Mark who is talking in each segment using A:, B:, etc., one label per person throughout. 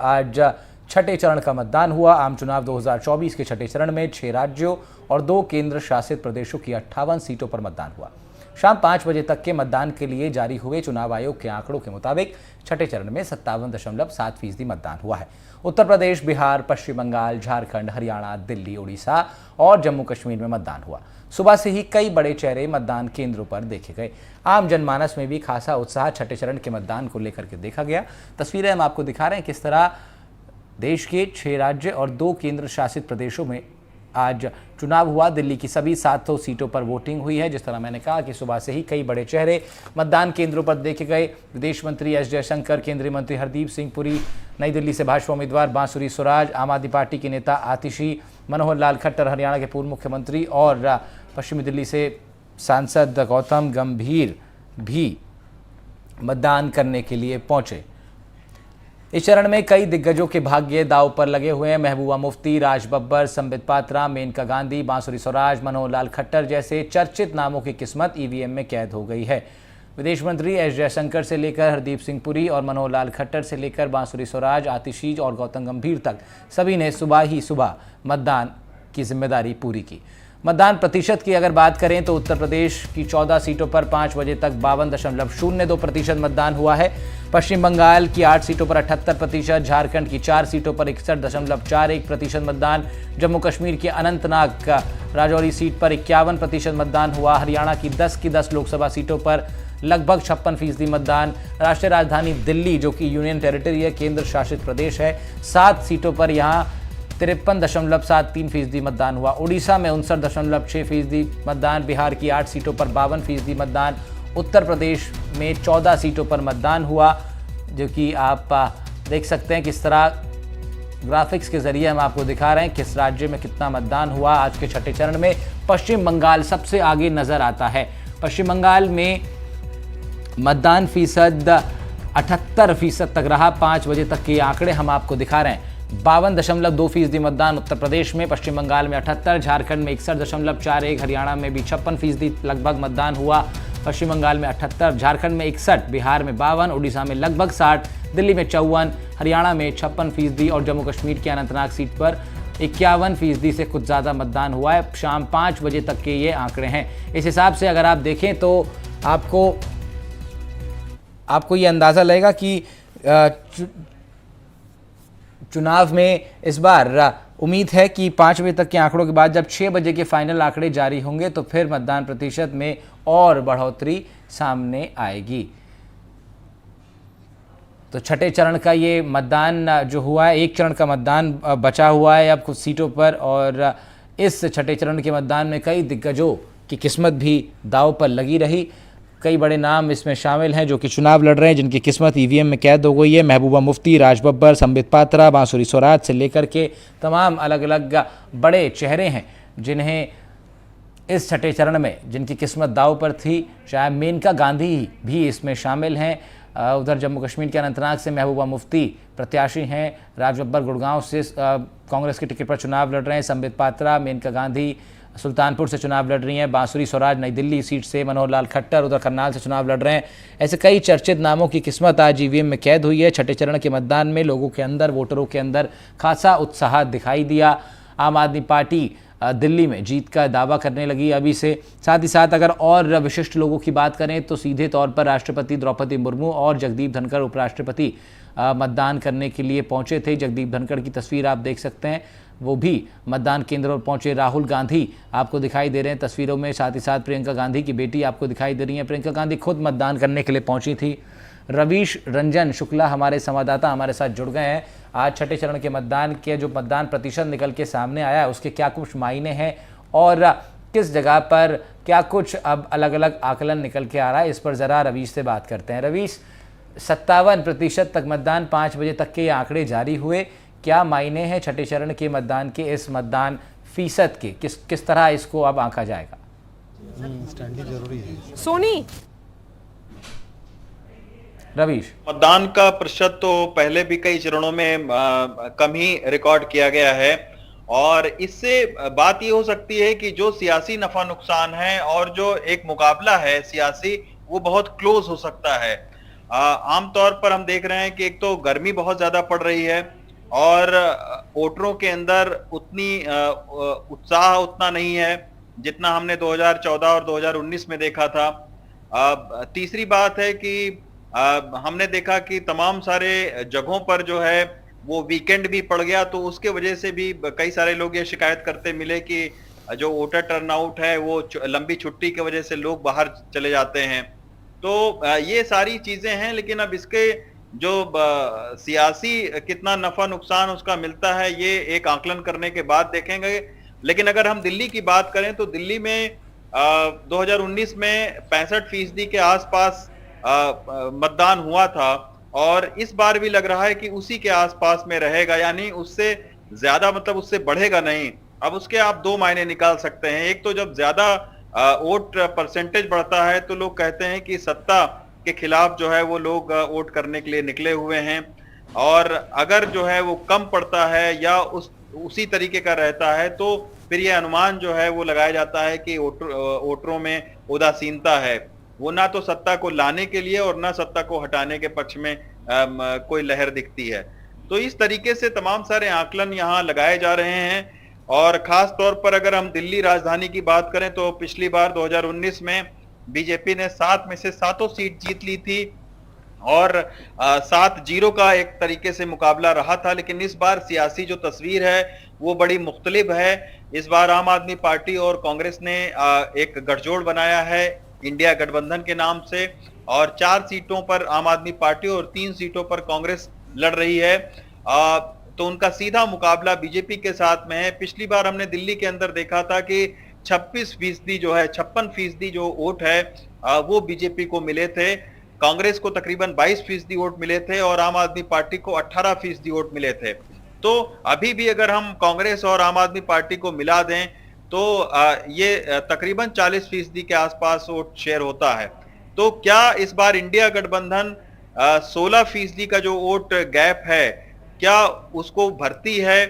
A: आज छठे चरण का मतदान हुआ। आम चुनाव 2024 के छठे चरण में 6 राज्यों और 2 केंद्र शासित प्रदेशों की 58 सीटों पर मतदान हुआ। शाम 5 बजे तक के मतदान के लिए जारी हुए चुनाव आयोग के आंकड़ों के मुताबिक छठे चरण में 57.7% मतदान हुआ है। उत्तर प्रदेश, बिहार, पश्चिम बंगाल, झारखंड, हरियाणा, दिल्ली, उड़ीसा और जम्मू कश्मीर में मतदान हुआ। सुबह से ही कई बड़े चेहरे मतदान केंद्रों पर देखे गए। आम जनमानस में भी खासा उत्साह छठे चरण के मतदान को लेकर के देखा गया। तस्वीरें हम आपको दिखा रहे हैं किस तरह देश के 6 राज्य और 2 केंद्र शासित प्रदेशों में आज चुनाव हुआ। दिल्ली की सभी 700 सीटों पर वोटिंग हुई है। जिस तरह मैंने कहा कि सुबह से ही कई बड़े चेहरे मतदान केंद्रों पर देखे गए। विदेश मंत्री एस जयशंकर, केंद्रीय मंत्री हरदीप सिंह पुरी, नई दिल्ली से भाजपा उम्मीदवार बांसुरी स्वराज, आम आदमी पार्टी के नेता आतिशी, मनोहर लाल खट्टर, हरियाणा के पूर्व मुख्यमंत्री और पश्चिमी दिल्ली से सांसद गौतम गंभीर भी मतदान करने के लिए पहुंचे। इस चरण में कई दिग्गजों के भाग्य दांव पर लगे हुए हैं। महबूबा मुफ्ती, राज बब्बर, संबित पात्रा, मेनका गांधी, बांसुरी स्वराज, मनोहर लाल खट्टर जैसे चर्चित नामों की किस्मत ईवीएम में कैद हो गई है। विदेश मंत्री एस जयशंकर से लेकर हरदीप सिंह पुरी और मनोहर लाल खट्टर से लेकर बांसुरी स्वराज, आतिशी और गौतम गंभीर तक सभी ने सुबह मतदान की जिम्मेदारी पूरी की। मतदान प्रतिशत की अगर बात करें तो उत्तर प्रदेश की 14 सीटों पर 5 बजे तक 52.02% मतदान हुआ है। पश्चिम बंगाल की 8 सीटों पर 78%, झारखंड की 4 सीटों पर 61.41% मतदान, जम्मू कश्मीर की अनंतनाग राजौरी सीट पर 51% मतदान हुआ। हरियाणा की 10 लोकसभा सीटों पर लगभग 56% मतदान। राष्ट्रीय राजधानी दिल्ली जो कि यूनियन टेरिटरी है, केंद्र शासित प्रदेश है, 7 सीटों पर यहाँ 53.73% मतदान हुआ। उड़ीसा में 59.6% मतदान, बिहार की 8 सीटों पर 52% मतदान, उत्तर प्रदेश में 14 सीटों पर मतदान हुआ, जो कि आप देख सकते हैं किस तरह ग्राफिक्स के जरिए हम आपको दिखा रहे हैं किस राज्य में कितना मतदान हुआ। आज के छठे चरण में पश्चिम बंगाल सबसे आगे नजर आता है। पश्चिम बंगाल में मतदान फीसद 78% तक रहा। 5 बजे तक के आंकड़े हम आपको दिखा रहे हैं। 52.2% मतदान उत्तर प्रदेश में, पश्चिम बंगाल में 78, झारखंड में 61.41, हरियाणा में भी 56% लगभग मतदान हुआ। पश्चिम बंगाल में 78, झारखंड में 61, बिहार में 52, उड़ीसा में लगभग 60, दिल्ली में 54, हरियाणा में 56% और जम्मू कश्मीर के अनंतनाग सीट पर 51% से कुछ ज़्यादा मतदान हुआ है। शाम 5 बजे तक के ये आंकड़े हैं। इस हिसाब से अगर आप देखें तो आपको ये अंदाज़ा लगेगा कि चुनाव में इस बार उम्मीद है कि 5 बजे तक के आंकड़ों के बाद जब 6 बजे के फाइनल आंकड़े जारी होंगे तो फिर मतदान प्रतिशत में और बढ़ोतरी सामने आएगी। तो छठे चरण का ये मतदान जो हुआ है, एक चरण का मतदान बचा हुआ है अब कुछ सीटों पर, और इस छठे चरण के मतदान में कई दिग्गजों की किस्मत भी दांव पर लगी रही। कई बड़े नाम इसमें शामिल हैं जो कि चुनाव लड़ रहे हैं, जिनकी किस्मत ईवीएम में कैद हो गई है। महबूबा मुफ्ती, राज बब्बर, संबित पात्रा, बांसुरी स्वराज से लेकर के तमाम अलग अलग बड़े चेहरे हैं जिन्हें इस छठे चरण में जिनकी किस्मत दांव पर थी। चाहे मेनका गांधी भी इसमें शामिल हैं। उधर जम्मू कश्मीर के अनंतनाग से महबूबा मुफ्ती प्रत्याशी हैं। राज बब्बर गुड़गांव से कांग्रेस के टिकट पर चुनाव लड़ रहे हैं। संबित पात्रा, मेनका गांधी सुल्तानपुर से चुनाव लड़ रही हैं। बांसुरी स्वराज नई दिल्ली सीट से, मनोहर लाल खट्टर उधर करनाल से चुनाव लड़ रहे हैं। ऐसे कई चर्चित नामों की किस्मत आज ईवीएम में कैद हुई है। छठे चरण के मतदान में लोगों के अंदर, वोटरों के अंदर खासा उत्साह दिखाई दिया। आम आदमी पार्टी दिल्ली में जीत का दावा करने लगी अभी से। साथ ही साथ अगर और विशिष्ट लोगों की बात करें तो सीधे तौर पर राष्ट्रपति द्रौपदी मुर्मू और जगदीप धनखड़ उपराष्ट्रपति मतदान करने के लिए पहुंचे थे। जगदीप धनखड़ की तस्वीर आप देख सकते हैं, वो भी मतदान केंद्र पर पहुंचे। राहुल गांधी आपको दिखाई दे रहे हैं तस्वीरों में। साथ ही साथ प्रियंका गांधी की बेटी आपको दिखाई दे रही है। प्रियंका गांधी खुद मतदान करने के लिए पहुंची थी। रवीश रंजन शुक्ला हमारे संवाददाता हमारे साथ जुड़ गए हैं। आज छठे चरण के मतदान के जो मतदान प्रतिशत निकल के सामने आया है उसके क्या कुछ मायने हैं और किस जगह पर क्या कुछ अब अलग अलग आकलन निकल के आ रहा है, इस पर ज़रा रवीश से बात करते हैं। रवीश, 57% तक मतदान, 5 बजे तक के ये आंकड़े जारी हुए, क्या मायने हैं छठे चरण के मतदान के, इस मतदान फीसद के, किस तरह इसको अब आंका जाएगा?
B: जरूरी है
C: सोनी।
A: रवीश,
D: मतदान का प्रतिशत तो पहले भी कई चरणों में कम ही रिकॉर्ड किया गया है और इससे बात ये हो सकती है कि जो सियासी नफा नुकसान है और जो एक मुकाबला है सियासी, वो बहुत क्लोज हो सकता है। आमतौर पर हम देख रहे हैं कि एक तो गर्मी बहुत ज्यादा पड़ रही है और वोटरों के अंदर उतनी उत्साह उतना नहीं है जितना हमने 2014 और 2019 में देखा था। तीसरी बात है कि हमने देखा कि तमाम सारे जगहों पर जो है वो वीकेंड भी पड़ गया, तो उसके वजह से भी कई सारे लोग ये शिकायत करते मिले कि जो वोटर टर्नआउट है वो लंबी छुट्टी की वजह से लोग बाहर चले जाते हैं। तो ये सारी चीजें हैं, लेकिन अब इसके जो सियासी कितना नफा नुकसान उसका मिलता है ये एक आकलन करने के बाद देखेंगे। लेकिन अगर हम दिल्ली की बात करें तो दिल्ली में 2019 में 65% के आसपास मतदान हुआ था और इस बार भी लग रहा है कि उसी के आसपास में रहेगा, यानी उससे ज्यादा, मतलब उससे बढ़ेगा नहीं। अब उसके आप दो मायने निकाल सकते हैं। एक तो जब ज्यादा वोट परसेंटेज बढ़ता है तो लोग कहते हैं कि सत्ता के खिलाफ जो है वो लोग वोट करने के लिए निकले हुए हैं, और अगर जो है वो कम पड़ता है या उसी तरीके का रहता है तो फिर ये अनुमान जो है वो लगाया जाता है कि वोटरों में उदासीनता है, वो ना तो सत्ता को लाने के लिए और ना सत्ता को हटाने के पक्ष में कोई लहर दिखती है। तो इस तरीके से तमाम सारे आकलन यहाँ लगाए जा रहे हैं। और खास तौर पर अगर हम दिल्ली राजधानी की बात करें तो पिछली बार 2019 में बीजेपी ने 7 में से 7 सीट जीत ली थी और 7-0 का एक तरीके से मुकाबला रहा था। लेकिन इस बार सियासी जो तस्वीर है वो बड़ी मुख्तलिफ है। इस बार आम आदमी पार्टी और कांग्रेस ने एक गठजोड़ बनाया है इंडिया गठबंधन के नाम से, और 4 सीटों पर आम आदमी पार्टी और 3 सीटों पर कांग्रेस लड़ रही है। तो उनका सीधा मुकाबला बीजेपी के साथ में है। पिछली बार हमने दिल्ली के अंदर देखा था कि 56% जो है 56% जो वोट है वो बीजेपी को मिले थे, कांग्रेस को तकरीबन 22% वोट मिले थे और आम आदमी पार्टी को 18% वोट मिले थे। तो अभी भी अगर हम कांग्रेस और आम आदमी पार्टी को मिला दें तो ये तकरीबन 40% के आसपास वोट शेयर होता है। तो क्या इस बार इंडिया गठबंधन 16% का जो वोट गैप है क्या उसको भरती है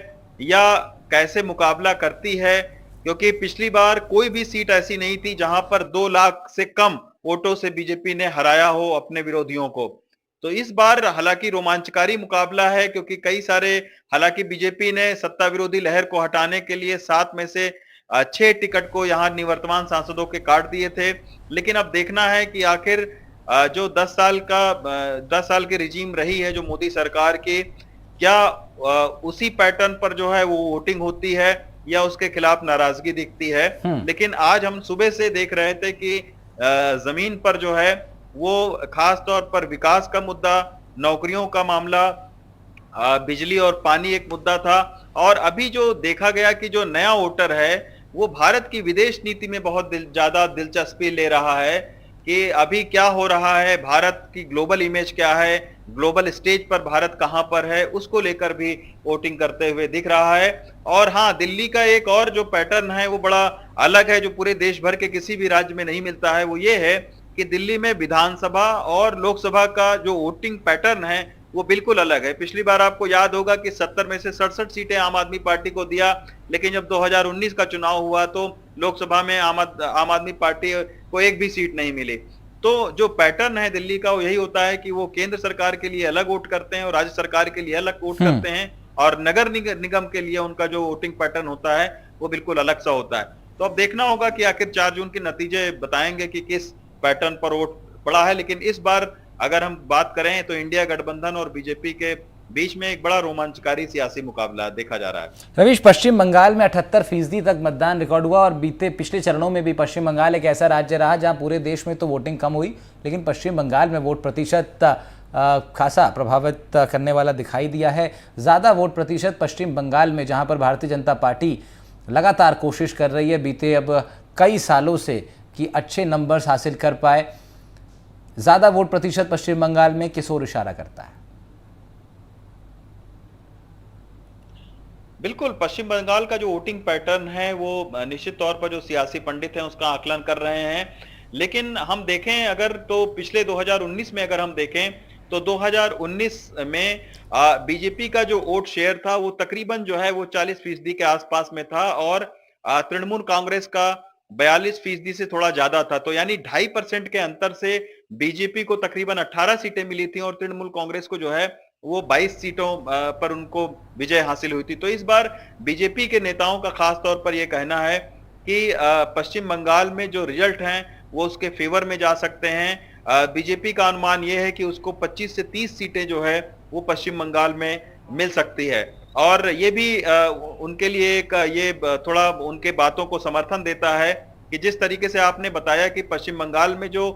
D: या कैसे मुकाबला करती है? क्योंकि पिछली बार कोई भी सीट ऐसी नहीं थी जहां पर 2 लाख से कम वोटों से बीजेपी ने हराया हो अपने विरोधियों को। तो इस बार हालांकि रोमांचकारी मुकाबला है, क्योंकि कई सारे, हालांकि बीजेपी ने सत्ता विरोधी लहर को हटाने के लिए 7 में से 6 टिकट को यहाँ निवर्तमान सांसदों के काट दिए थे। लेकिन अब देखना है कि आखिर जो 10 साल की रिजीम रही है जो मोदी सरकार की, क्या उसी पैटर्न पर जो है वो वोटिंग होती है या उसके खिलाफ नाराजगी दिखती है। लेकिन आज हम सुबह से देख रहे थे कि जमीन पर जो है वो खास तौर पर विकास का मुद्दा, नौकरियों का मामला, बिजली और पानी एक मुद्दा था। और अभी जो देखा गया कि जो नया वोटर है वो भारत की विदेश नीति में बहुत ज्यादा दिलचस्पी ले रहा है कि अभी क्या हो रहा है, भारत की ग्लोबल इमेज क्या है, ग्लोबल स्टेज पर भारत कहां पर है, उसको लेकर भी वोटिंग करते हुए दिख रहा है। और हाँ, दिल्ली का एक और जो पैटर्न है वो बड़ा अलग है, जो पूरे देश भर के किसी भी राज्य में नहीं मिलता है। वो ये है कि दिल्ली में विधानसभा और लोकसभा का जो वोटिंग पैटर्न है वो बिल्कुल अलग है। पिछली बार आपको याद होगा कि 70 में से 67 सीटें आम आदमी पार्टी को दिया, लेकिन जब 2019 का चुनाव हुआ तो लोकसभा में आम आदमी पार्टी को एक भी सीट नहीं मिली। तो जो पैटर्न है दिल्ली का वो यही होता है कि वो केंद्र सरकार के लिए अलग वोट करते हैं और राज्य सरकार के लिए अलग वोट करते हैं, और नगर निगम के लिए उनका जो वोटिंग पैटर्न होता है वो बिल्कुल अलग सा होता है। तो अब देखना होगा कि आखिर 4 जून के नतीजे बताएंगे कि किस पैटर्न पर वोट पड़ा है। लेकिन इस बार अगर हम बात करें तो इंडिया गठबंधन और बीजेपी के बीच में एक बड़ा रोमांचकारी सियासी मुकाबला देखा जा रहा है।
A: रवीश, पश्चिम बंगाल में 78% तक मतदान रिकॉर्ड हुआ और पिछले चरणों में भी पश्चिम बंगाल एक ऐसा राज्य रहा जहां पूरे देश में तो वोटिंग कम हुई, लेकिन पश्चिम बंगाल में वोट प्रतिशत खासा प्रभावित करने वाला दिखाई दिया है। ज़्यादा वोट प्रतिशत पश्चिम बंगाल में, जहां पर भारतीय जनता पार्टी लगातार कोशिश कर रही है बीते अब कई सालों से कि अच्छे नंबर्स हासिल कर पाए। ज़्यादा वोट प्रतिशत पश्चिम बंगाल में किस ओर इशारा करता है?
D: बिल्कुल, पश्चिम बंगाल का जो वोटिंग पैटर्न है वो निश्चित तौर पर जो सियासी पंडित हैं उसका आकलन कर रहे हैं। लेकिन हम देखें अगर तो पिछले 2019 में अगर हम देखें तो 2019 में बीजेपी का जो वोट शेयर था वो तकरीबन जो है वो 40% के आसपास में था, और तृणमूल कांग्रेस का 42% से थोड़ा ज्यादा था। तो यानी 2.5% के अंतर से बीजेपी को तकरीबन 18 सीटें मिली थी और तृणमूल कांग्रेस को जो है वो 22 सीटों पर उनको विजय हासिल हुई थी। तो इस बार बीजेपी के नेताओं का खास तौर पर यह कहना है कि पश्चिम बंगाल में जो रिजल्ट हैं वो उसके फेवर में जा सकते हैं। बीजेपी का अनुमान यह है कि उसको 25 से 30 सीटें जो है वो पश्चिम बंगाल में मिल सकती है। और ये भी उनके लिए एक ये थोड़ा उनके बातों को समर्थन देता है कि जिस तरीके से आपने बताया कि पश्चिम बंगाल में जो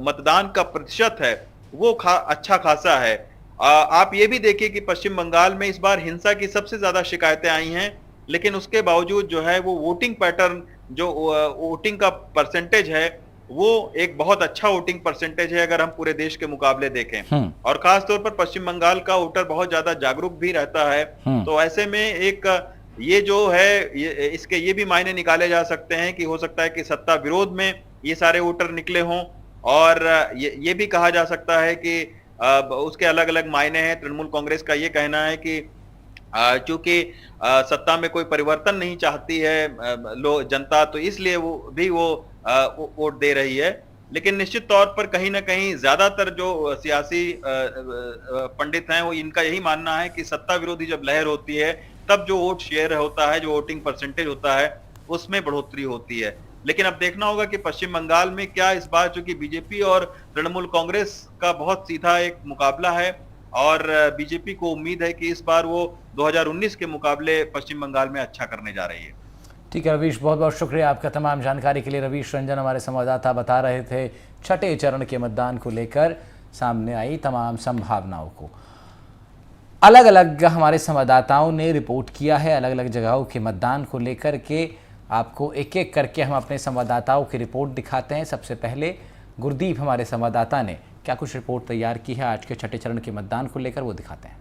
D: मतदान का प्रतिशत है वो अच्छा खासा है। आप ये भी देखिए कि पश्चिम बंगाल में इस बार हिंसा की सबसे ज्यादा शिकायतें आई हैं, लेकिन उसके बावजूद जो है वो वोटिंग पैटर्न, जो वोटिंग का परसेंटेज है वो एक बहुत अच्छा वोटिंग परसेंटेज है अगर हम पूरे देश के मुकाबले देखें। और खास तौर पर पश्चिम बंगाल का वोटर बहुत ज्यादा जागरूक भी रहता है। तो ऐसे में एक ये जो है इसके ये भी मायने निकाले जा सकते हैं कि हो सकता है कि सत्ता विरोध में ये सारे वोटर निकले हों। और ये भी कहा जा सकता है कि उसके अलग अलग मायने हैं। तृणमूल कांग्रेस का ये कहना है कि चूंकि सत्ता में कोई परिवर्तन नहीं चाहती है जनता, तो इसलिए वो वोट दे रही है। लेकिन निश्चित तौर पर कहीं ना कहीं ज्यादातर जो सियासी पंडित हैं वो इनका यही मानना है कि सत्ता विरोधी जब लहर होती है तब जो वोट शेयर होता है, जो वोटिंग परसेंटेज होता है, उसमें बढ़ोतरी होती है। लेकिन अब देखना होगा कि पश्चिम बंगाल में क्या इस बार, चूंकि बीजेपी और तृणमूल कांग्रेस का बहुत सीधा एक मुकाबला है और बीजेपी को उम्मीद है कि इस बार वो 2019 के मुकाबले पश्चिम बंगाल में अच्छा करने जा रही है।
A: ठीक है रवीश, बहुत बहुत शुक्रिया आपका तमाम जानकारी के लिए। रवीश रंजन हमारे संवाददाता बता रहे थे छठे चरण के मतदान को लेकर सामने आई तमाम संभावनाओं को। अलग अलग हमारे संवाददाताओं ने रिपोर्ट किया है अलग अलग जगहों के मतदान को लेकर के। आपको एक एक करके हम अपने संवाददाताओं की रिपोर्ट दिखाते हैं। सबसे पहले गुरदीप हमारे संवाददाता ने क्या कुछ रिपोर्ट तैयार की है आज के छठे चरण के मतदान को लेकर, वो दिखाते हैं।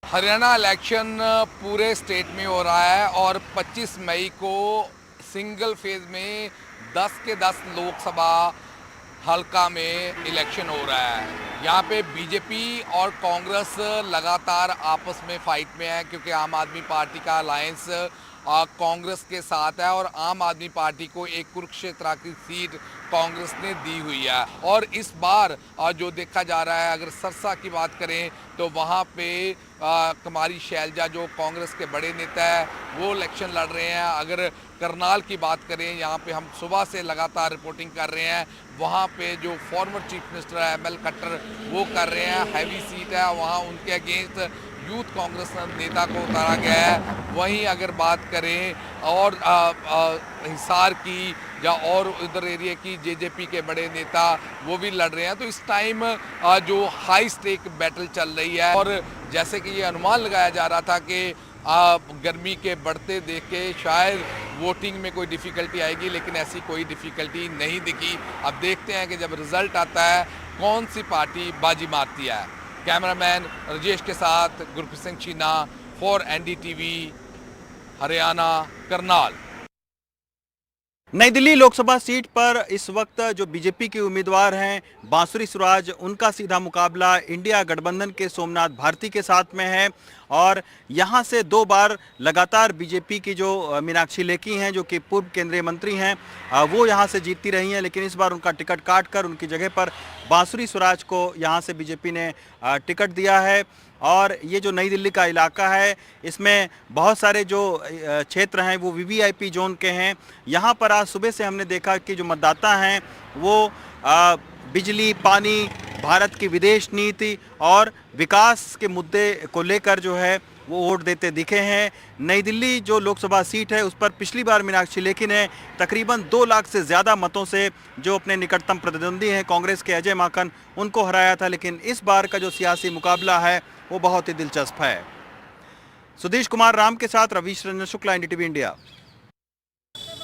C: हरियाणा इलेक्शन पूरे स्टेट में हो रहा है और 25 मई को सिंगल फेज में 10 के 10 लोकसभा हल्का में इलेक्शन हो रहा है। यहाँ पे बीजेपी और कांग्रेस लगातार आपस में फाइट में है, क्योंकि आम आदमी पार्टी का अलायंस कांग्रेस के साथ है और आम आदमी पार्टी को एक कुरुक्षेत्र की सीट कांग्रेस ने दी हुई है। और इस बार जो देखा जा रहा है, अगर सरसा की बात करें तो वहाँ पे कुमारी शैलजा जो कांग्रेस के बड़े नेता है वो इलेक्शन लड़ रहे हैं। अगर करनाल की बात करें, यहाँ पे हम सुबह से लगातार रिपोर्टिंग कर रहे हैं, वहाँ पे जो फॉर्मर चीफ मिनिस्टर है ML खट्टर वो कर रहे हैं, हैवी सीट है, वहाँ उनके अगेंस्ट यूथ कांग्रेस नेता को उतारा गया है। वहीं अगर बात करें और हिसार की या और उधर एरिया की जेजेपी के बड़े नेता वो भी लड़ रहे हैं। तो इस टाइम जो हाई स्टेक बैटल चल रही है और जैसे कि ये अनुमान लगाया जा रहा था कि गर्मी के बढ़ते देख के शायद वोटिंग में कोई डिफ़िकल्टी आएगी, लेकिन ऐसी कोई डिफ़िकल्टी नहीं दिखी। अब देखते हैं कि जब रिज़ल्ट आता है कौन सी पार्टी बाजी मारती है। कैमरामैन राजेश के साथ गुरप्रीत सिंह चीना फॉर NDTV हरियाणा करनाल।
D: नई दिल्ली लोकसभा सीट पर इस वक्त जो बीजेपी के उम्मीदवार हैं बांसुरी सुराज, उनका सीधा मुकाबला इंडिया गठबंधन के सोमनाथ भारती के साथ में है। और यहां से 2 बार लगातार बीजेपी की जो मीनाक्षी लेखी हैं, जो कि पूर्व केंद्रीय मंत्री हैं, वो यहां से जीतती रही हैं, लेकिन इस बार उनका टिकट काट कर उनकी जगह पर बांसुरी सुराज को यहां से बीजेपी ने टिकट दिया है। और ये जो नई दिल्ली का इलाका है इसमें बहुत सारे जो क्षेत्र हैं वो VVIP जोन के हैं। यहाँ पर आज सुबह से हमने देखा कि जो मतदाता हैं वो बिजली, पानी, भारत की विदेश नीति और विकास के मुद्दे को लेकर जो है वो वोट देते दिखे हैं। नई दिल्ली जो लोकसभा सीट है उस पर पिछली बार मीनाक्षी लेखी ने तकरीबन 2 लाख से ज़्यादा मतों से जो अपने निकटतम प्रतिद्वंदी हैं कांग्रेस के अजय माकन, उनको हराया था। लेकिन इस बार का जो सियासी मुकाबला है वो बहुत ही दिलचस्प है। सुधीश कुमार राम के साथ रवीश रंजन शुक्ला, NDTV इंडिया।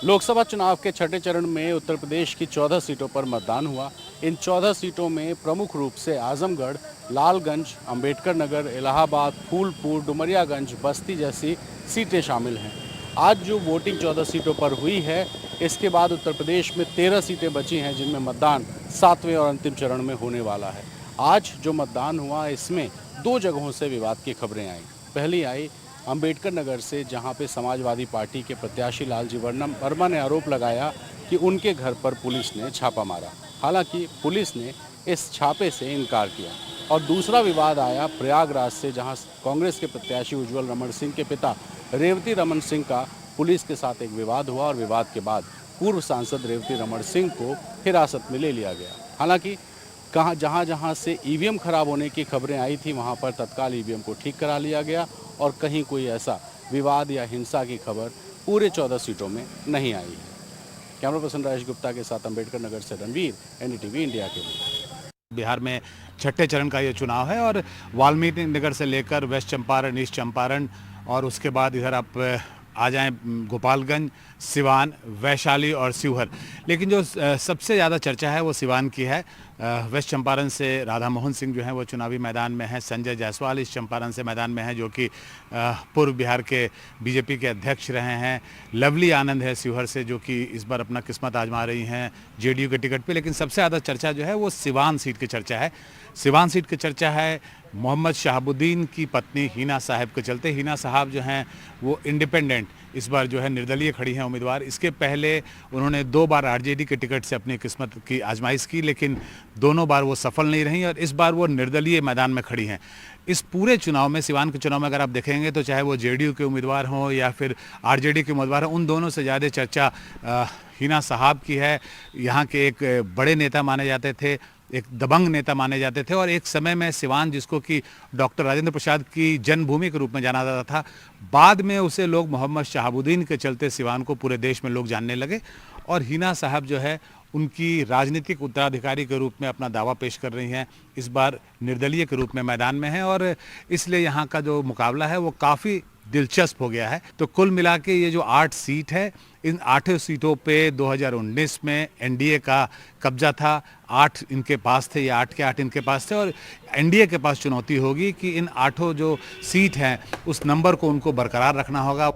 B: लोकसभा चुनाव के छठे चरण में उत्तर प्रदेश की 14 सीटों पर मतदान हुआ। इन 14 सीटों में प्रमुख रूप से आजमगढ़, लालगंज, अंबेडकर नगर, इलाहाबाद, फूलपुर, डुमरियागंज, बस्ती जैसी सीटें शामिल हैं। आज जो वोटिंग 14 सीटों पर हुई है, इसके बाद उत्तर प्रदेश में 13 सीटें बची हैं जिनमें मतदान 7वें और अंतिम चरण में होने वाला है। आज जो मतदान हुआ इसमें 2 जगहों से विवाद की खबरें आई। पहली आई अंबेडकर नगर से, जहां पे समाजवादी पार्टी के प्रत्याशी लालजी वर्मा ने आरोप लगाया कि उनके घर पर पुलिस ने छापा मारा। हालांकि पुलिस ने इस छापे से इनकार किया। और दूसरा विवाद आया प्रयागराज से, जहां कांग्रेस के प्रत्याशी उज्जवल रमन सिंह के पिता रेवती रमन सिंह का पुलिस के साथ एक विवाद हुआ और विवाद के बाद पूर्व सांसद रेवती रमन सिंह को हिरासत में ले लिया गया। हालांकि जहां से ईवीएम खराब होने की खबरें आई थी, वहां पर तत्काल ईवीएम को ठीक करा लिया गया और कहीं कोई ऐसा विवाद या हिंसा की खबर पूरे 14 सीटों में नहीं आई है। कैमरा पर्सन राजेश गुप्ता के साथ अंबेडकर नगर से रणवीर, एनडीटीवी इंडिया के लिए।
E: बिहार में छठे चरण का ये चुनाव है और वाल्मीकि नगर से लेकर वेस्ट चंपारण, ईस्ट चंपारण और उसके बाद इधर आप आ जाएं गोपालगंज, सिवान, वैशाली और शिवहर। लेकिन जो सबसे ज़्यादा चर्चा है वो सिवान की है। वेस्ट चंपारण से राधा मोहन सिंह जो हैं वो चुनावी मैदान में हैं। संजय जायसवाल इस चंपारण से मैदान में हैं, जो कि पूर्व बिहार के बीजेपी के अध्यक्ष रहे हैं। लवली आनंद है शिवहर से, जो कि इस बार अपना किस्मत आजमा रही हैं जेडीयू के टिकट पे। लेकिन सबसे ज़्यादा चर्चा जो है वो सिवान सीट की चर्चा है। सिवान सीट की चर्चा है मोहम्मद शहाबुद्दीन की पत्नी हिना साहब के चलते। हिना साहब जो हैं वो इंडिपेंडेंट इस बार जो है निर्दलीय खड़ी हैं उम्मीदवार। इसके पहले उन्होंने 2 बार आरजेडी के टिकट से अपनी किस्मत की आजमाइश की, लेकिन दोनों बार वो सफल नहीं रहीं और इस बार वो निर्दलीय मैदान में खड़ी हैं। इस पूरे चुनाव में, सिवान के चुनाव में अगर आप देखेंगे तो चाहे वो जेडीयू के उम्मीदवार हों या फिर आरजेडी के उम्मीदवार हों, उन दोनों से ज़्यादा चर्चा हिना साहब की है। यहाँ के एक बड़े नेता माने जाते थे, एक दबंग नेता माने जाते थे और एक समय में सिवान, जिसको कि डॉक्टर राजेंद्र प्रसाद की जन्मभूमि के रूप में जाना जाता था, बाद में उसे लोग मोहम्मद शहाबुद्दीन के चलते सिवान को पूरे देश में लोग जानने लगे। और हिना साहब जो है उनकी राजनीतिक उत्तराधिकारी के रूप में अपना दावा पेश कर रही हैं। इस बार निर्दलीय के रूप में मैदान में हैं और इसलिए यहाँ का जो मुकाबला है वो काफ़ी दिलचस्प हो गया है। तो कुल मिला के ये जो 8 सीट है, इन 8 सीटों पे 2019 में एनडीए का कब्जा था। 8 इनके पास थे, या 8 के 8 इनके पास थे और एनडीए के पास चुनौती होगी कि इन 8 जो सीट हैं उस नंबर को उनको बरकरार रखना होगा।